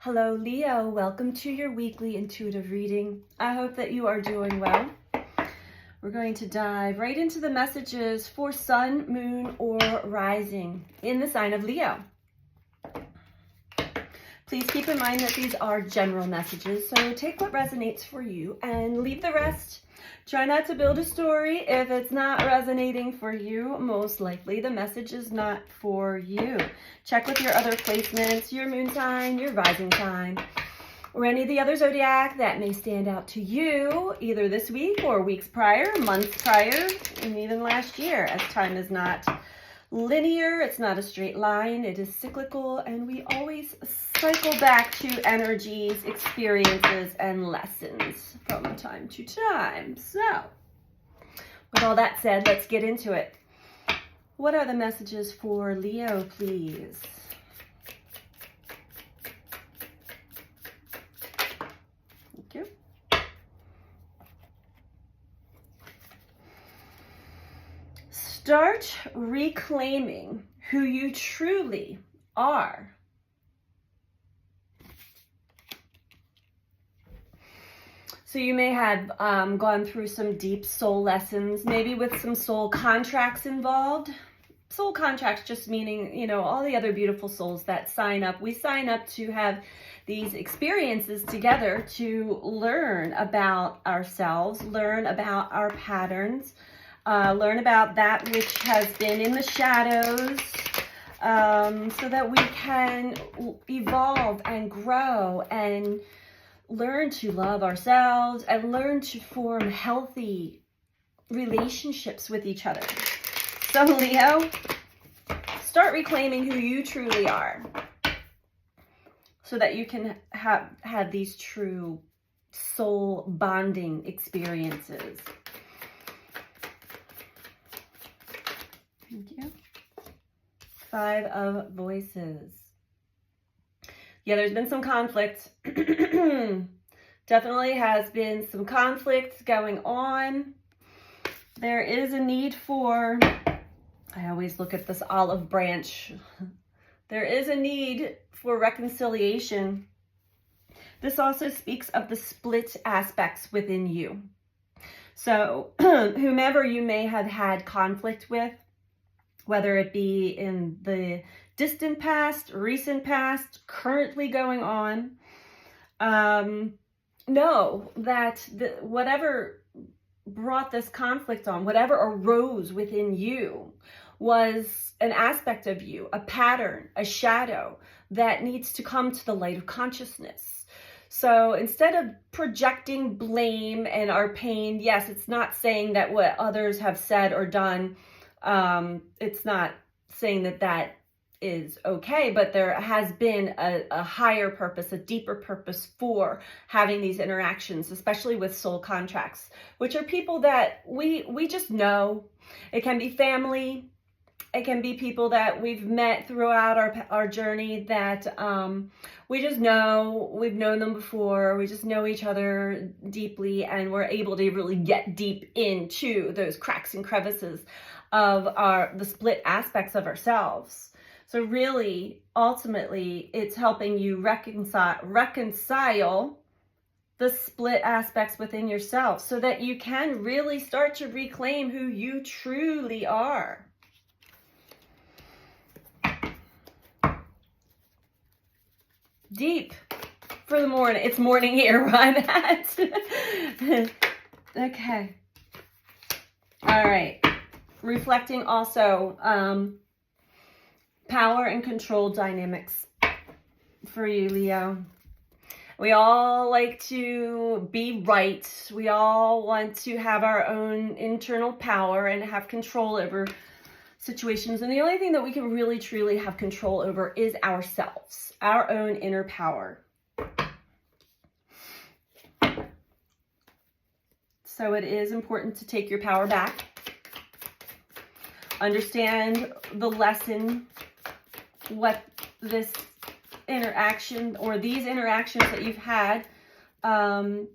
Hello, Leo. Welcome to your weekly intuitive reading. I hope that you are doing well. We're going to dive right into the messages for sun, moon, or rising in the sign of Leo. Please keep in mind that these are general messages, so take what resonates for you and leave the rest. Try not to build a story. If it's not resonating for you, most likely the message is not for you. Check with your other placements, your moon sign, your rising sign, or any of the other zodiac that may stand out to you, either this week or weeks prior, months prior, and even last year, as time is not linear, it's not a straight line, it is cyclical, and we always cycle back to energies, experiences, and lessons from time to time. So, with all that said, let's get into it. What are the messages for Leo, please? Thank you. Start reclaiming who you truly are. So you may have gone through some deep soul lessons, maybe with some soul contracts involved. Soul contracts just meaning, you know, all the other beautiful souls that sign up. We sign up to have these experiences together to learn about ourselves, learn about our patterns, learn about that which has been in the shadows, so that we can evolve and grow and learn to love ourselves and learn to form healthy relationships with each other. So Leo, start reclaiming who you truly are so that you can have these true soul bonding experiences. Thank you. 5 of Voices. Yeah, there's been some conflict. Definitely has been some conflict going on. There is a need for, I always look at this olive branch. There is a need for reconciliation. This also speaks of the split aspects within you. So whomever you may have had conflict with, whether it be in the distant past, recent past, currently going on, know that whatever brought this conflict on, whatever arose within you, was an aspect of you, a pattern, a shadow that needs to come to the light of consciousness. So instead of projecting blame and our pain, yes, it's not saying that what others have said or done, it's not saying that that is okay, but there has been a higher purpose, a deeper purpose for having these interactions, especially with soul contracts, which are people that we just know. It can be family, it can be people that we've met throughout our journey that we just know, we've known them before, we just know each other deeply, and we're able to really get deep into those cracks and crevices of the split aspects of ourselves. So really, ultimately, it's helping you reconcile the split aspects within yourself so that you can really start to reclaim who you truly are. Deep for the morning. It's morning here, right? Okay. All right. Reflecting also power and control dynamics for you, Leo. We all like to be right. We all want to have our own internal power and have control over situations. And the only thing that we can really, truly have control over is ourselves, our own inner power. So it is important to take your power back. Understand the lesson, what this interaction or these interactions that you've had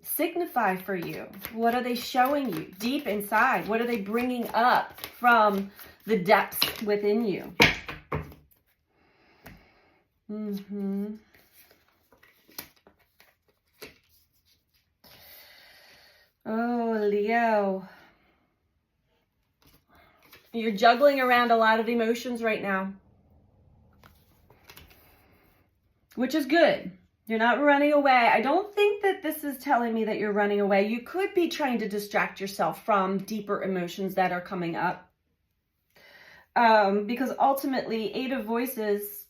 signify for you. What are they showing you deep inside? What are they bringing up from the depths within you? Leo. You're juggling around a lot of emotions right now, which is good. You're not running away. I don't think that this is telling me that you're running away. You could be trying to distract yourself from deeper emotions that are coming up. Because ultimately, Eight of Voices,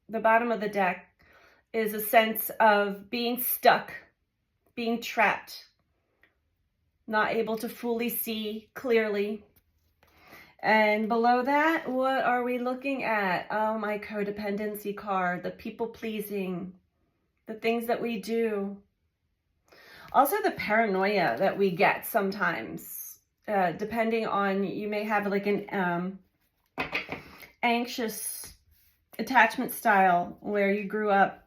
the bottom of the deck, is a sense of being stuck, being trapped, not able to fully see clearly. And below that, what are we looking at? Oh, my codependency card, the people pleasing, the things that we do. Also the paranoia that we get sometimes, depending on, you may have like an anxious attachment style where you grew up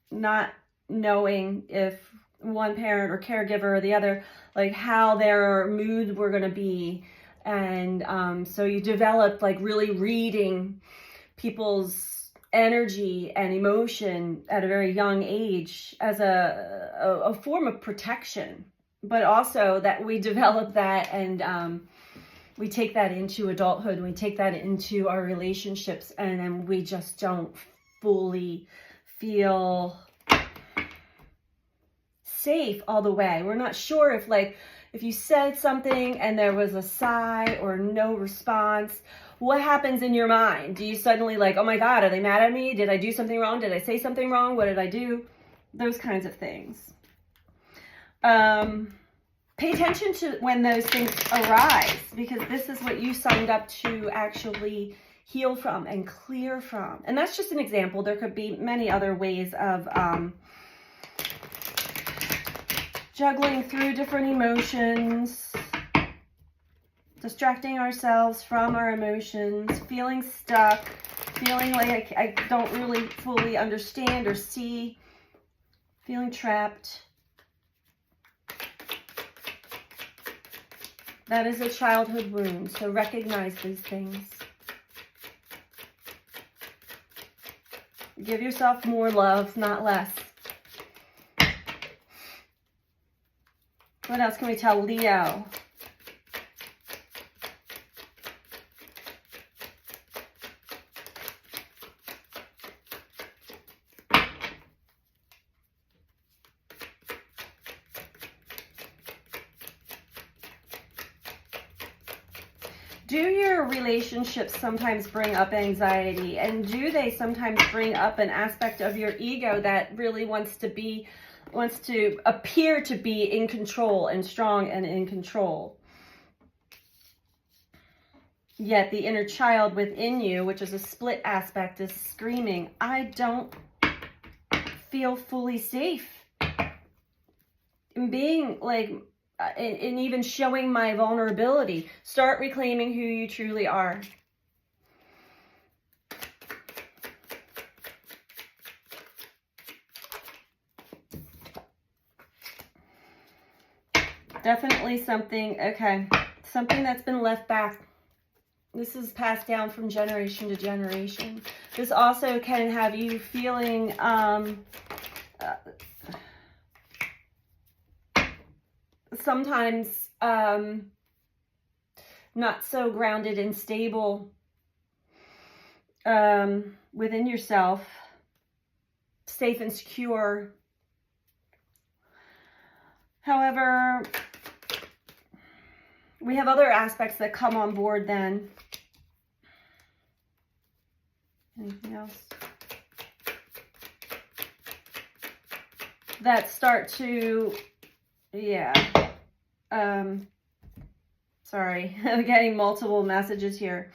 not knowing if one parent or caregiver or the other, like how their moods were going to be. And so you developed like really reading people's energy and emotion at a very young age as a form of protection, but also that we develop that and we take that into adulthood, we take that into our relationships, and then we just don't fully feel safe all the way. We're not sure if, like, if you said something and there was a sigh or no response, what happens in your mind? Do you suddenly like, oh my God, are they mad at me? Did I do something wrong? Did I say something wrong? What did I do? Those kinds of things. Pay attention to when those things arise, because this is what you signed up to actually heal from and clear from. And that's just an example. There could be many other ways of juggling through different emotions, distracting ourselves from our emotions, feeling stuck, feeling like I don't really fully understand or see, feeling trapped. That is a childhood wound, so recognize these things. Give yourself more love, not less. What else can we tell Leo? Do your relationships sometimes bring up anxiety? And do they sometimes bring up an aspect of your ego that really wants to appear to be in control and strong and in control? Yet the inner child within you, which is a split aspect, is screaming, I don't feel fully safe in being like, in even showing my vulnerability. Start reclaiming who you truly are. Definitely something, okay, something that's been left back. This is passed down from generation to generation. This also can have you feeling sometimes not so grounded and stable within yourself, safe and secure. However, we have other aspects that come on board then. Anything else? That start to, yeah. Sorry, I'm getting multiple messages here.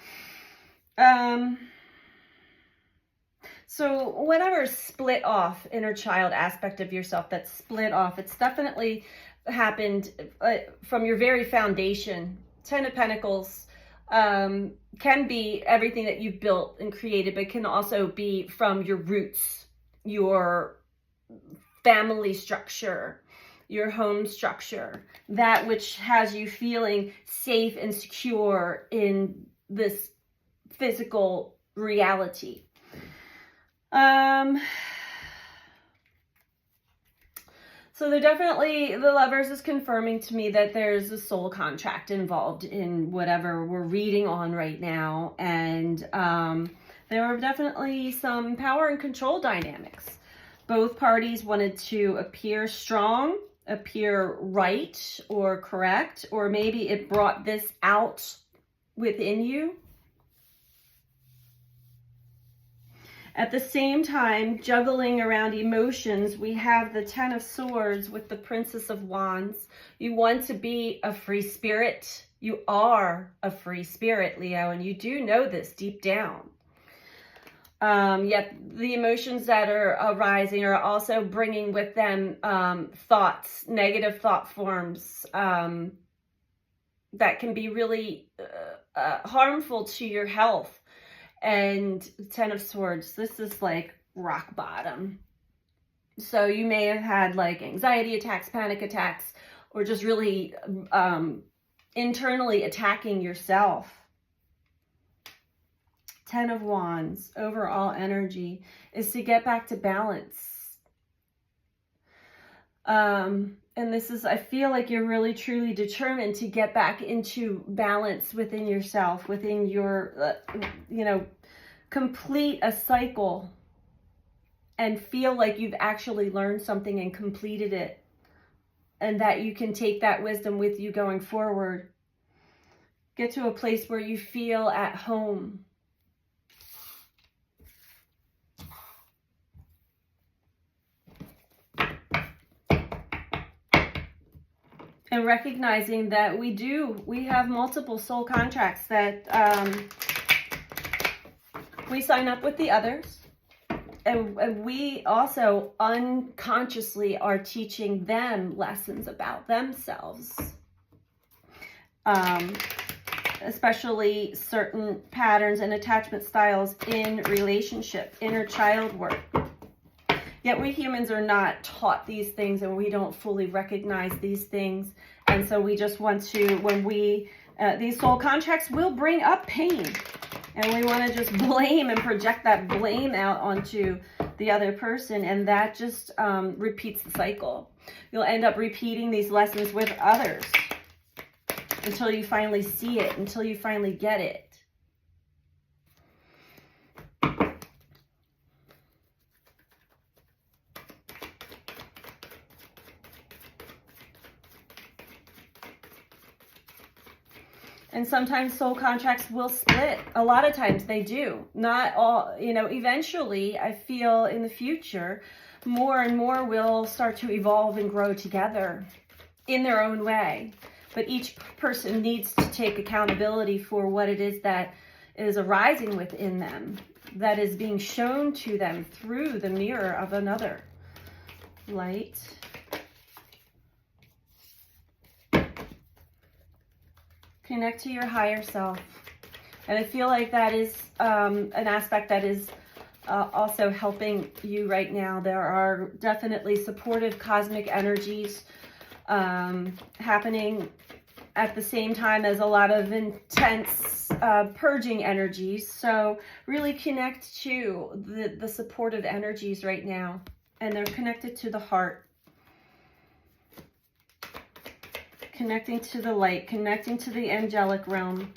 So whatever split off inner child aspect of yourself that's split off, it's definitely happened from your very foundation. Ten of Pentacles can be everything that you've built and created, but can also be from your roots, your family structure, your home structure, that which has you feeling safe and secure in this physical reality. So they're definitely, the Lovers is confirming to me that there's a soul contract involved in whatever we're reading on right now. And there are definitely some power and control dynamics. Both parties wanted to appear strong, appear right or correct, or maybe it brought this out within you. At the same time, juggling around emotions, we have the Ten of Swords with the Princess of Wands. You want to be a free spirit. You are a free spirit, Leo, and you do know this deep down. Yet the emotions that are arising are also bringing with them thoughts, negative thought forms that can be really harmful to your health. And Ten of Swords, this is like rock bottom. So you may have had like anxiety attacks, panic attacks, or just really internally attacking yourself. Ten of Wands, overall energy, is to get back to balance. And this is, I feel like you're really truly determined to get back into balance within yourself, within your, complete a cycle and feel like you've actually learned something and completed it. And that you can take that wisdom with you going forward. Get to a place where you feel at home. And recognizing that we have multiple soul contracts that we sign up with the others. And we also unconsciously are teaching them lessons about themselves. Especially certain patterns and attachment styles in relationship, inner child work. Yet we humans are not taught these things and we don't fully recognize these things. And so we just want to, when we, these soul contracts will bring up pain. And we want to just blame and project that blame out onto the other person. And that just repeats the cycle. You'll end up repeating these lessons with others until you finally see it, until you finally get it. And sometimes soul contracts will split. A lot of times they do. Not all, eventually I feel in the future, more and more will start to evolve and grow together in their own way. But each person needs to take accountability for what it is that is arising within them, that is being shown to them through the mirror of another. Light. Connect to your higher self. And I feel like that is an aspect that is also helping you right now. There are definitely supportive cosmic energies happening at the same time as a lot of intense purging energies. So really connect to the supportive energies right now. And they're connected to the heart. Connecting to the light, connecting to the angelic realm.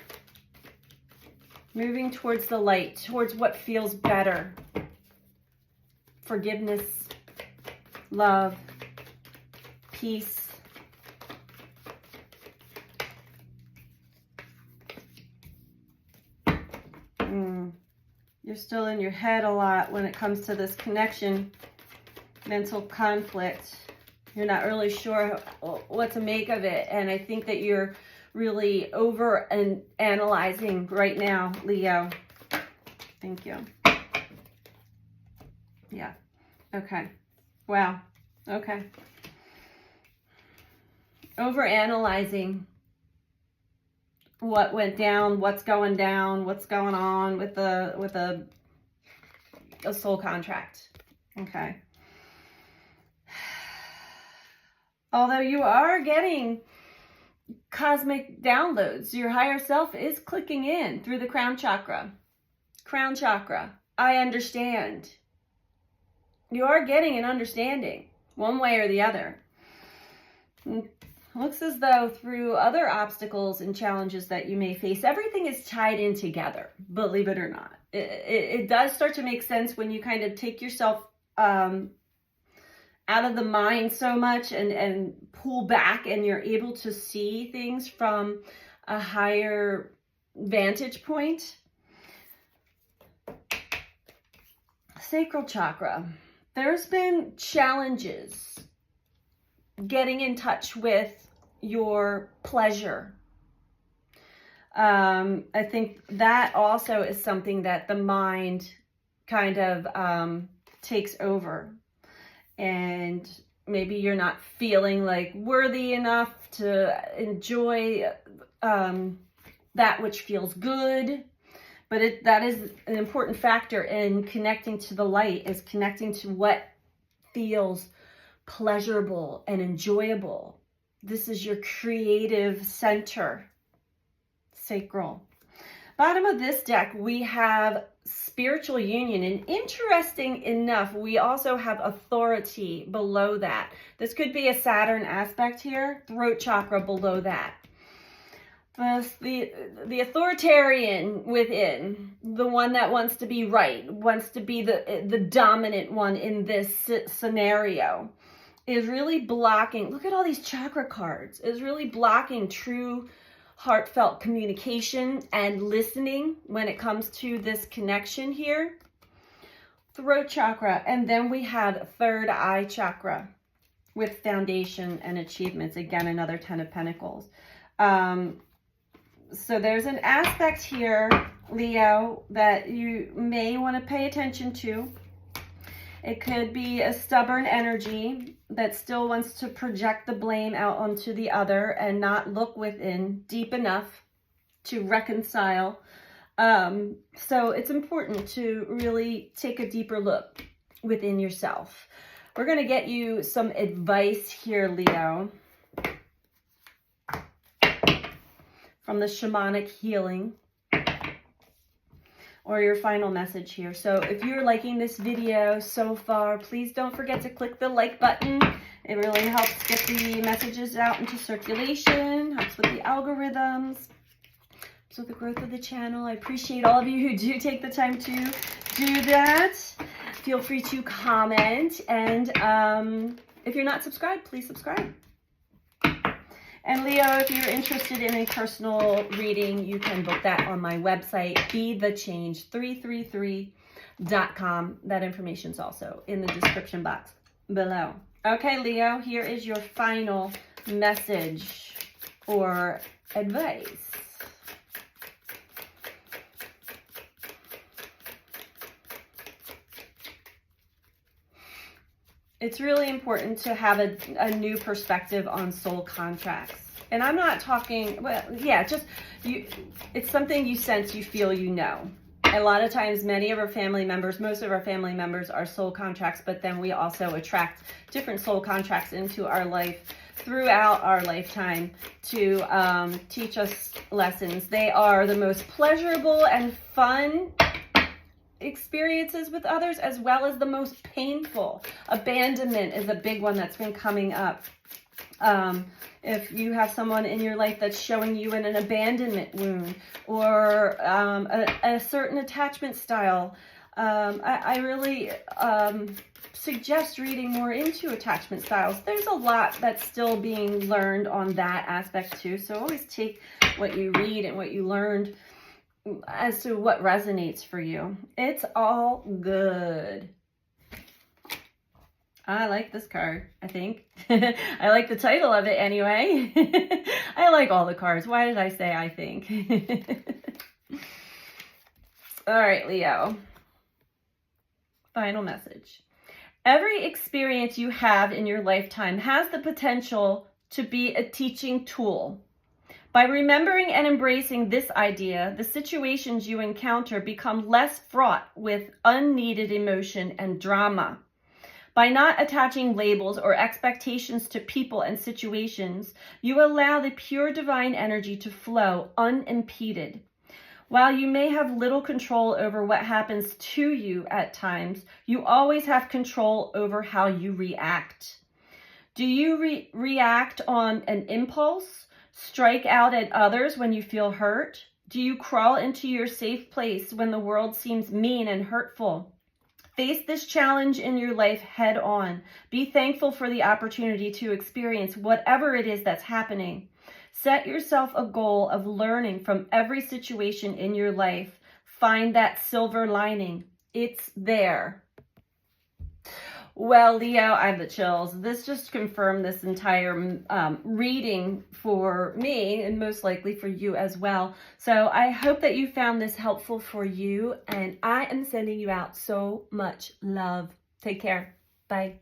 Moving towards the light, towards what feels better. Forgiveness, love, peace. You're still in your head a lot when it comes to this connection, mental conflict. You're not really sure what to make of it. And I think that you're really over and analyzing right now, Leo. Thank you. Yeah. Okay. Wow. Okay. Over analyzing what went down, what's going down, what's going on with a soul contract. Okay. Although you are getting cosmic downloads, your higher self is clicking in through the crown chakra. Crown chakra. I understand. You are getting an understanding one way or the other. Looks as though through other obstacles and challenges that you may face, everything is tied in together, believe it or not. It does start to make sense when you kind of take yourself out of the mind so much and pull back, and you're able to see things from a higher vantage point. Sacral chakra. There's been challenges getting in touch with your pleasure. I think that also is something that the mind kind of takes over, and maybe you're not feeling like worthy enough to enjoy that which feels good. But that is an important factor in connecting to the light, is connecting to what feels pleasurable and enjoyable. This is your creative center, sacral. Bottom of this deck, we have spiritual union, and interesting enough, we also have authority below that. This could be a Saturn aspect here, throat chakra below that. The authoritarian within, the one that wants to be right, wants to be the dominant one in this scenario, is really blocking, look at all these chakra cards, is really blocking true heartfelt communication and listening when it comes to this connection here. Throat chakra, and then we have third eye chakra with foundation and achievements. Again, another 10 of Pentacles. So there's an aspect here, Leo, that you may want to pay attention to. It could be a stubborn energy that still wants to project the blame out onto the other and not look within deep enough to reconcile. So it's important to really take a deeper look within yourself. We're going to get you some advice here, Leo, from the shamanic healing, or your final message here. So if you're liking this video so far, please don't forget to click the like button. It really helps get the messages out into circulation, helps with the algorithms, so the growth of the channel. I appreciate all of you who do take the time to do that. Feel free to comment, and if you're not subscribed, please subscribe. And Leo, if you're interested in a personal reading, you can book that on my website, BeTheChange333.com. That information is also in the description box below. Okay, Leo, here is your final message or advice. It's really important to have a new perspective on soul contracts. And I'm not talking, well, yeah, just you. It's something you sense, you feel, you know. A lot of times, many of our family members, most of our family members are soul contracts, but then we also attract different soul contracts into our life throughout our lifetime to teach us lessons. They are the most pleasurable and fun experiences with others, as well as the most painful. Abandonment is a big one that's been coming up. If you have someone in your life that's showing you an abandonment wound, or a certain attachment style, I really suggest reading more into attachment styles. There's a lot that's still being learned on that aspect too, so always take what you read and what you learned as to what resonates for you. It's all good. I like this card, I think. I like the title of it anyway. I like all the cards. Why did I say I think? All right, Leo. Final message. Every experience you have in your lifetime has the potential to be a teaching tool. By remembering and embracing this idea, the situations you encounter become less fraught with unneeded emotion and drama. By not attaching labels or expectations to people and situations, you allow the pure divine energy to flow unimpeded. While you may have little control over what happens to you at times, you always have control over how you react. Do you react on an impulse? Strike out at others when you feel hurt? Do you crawl into your safe place when the world seems mean and hurtful? Face this challenge in your life head on. Be thankful for the opportunity to experience whatever it is that's happening. Set yourself a goal of learning from every situation in your life. Find that silver lining. It's there. Well, Leo, I have the chills. This just confirmed this entire reading for me, and most likely for you as well. So I hope that you found this helpful for you, and I am sending you out so much love. Take care. Bye.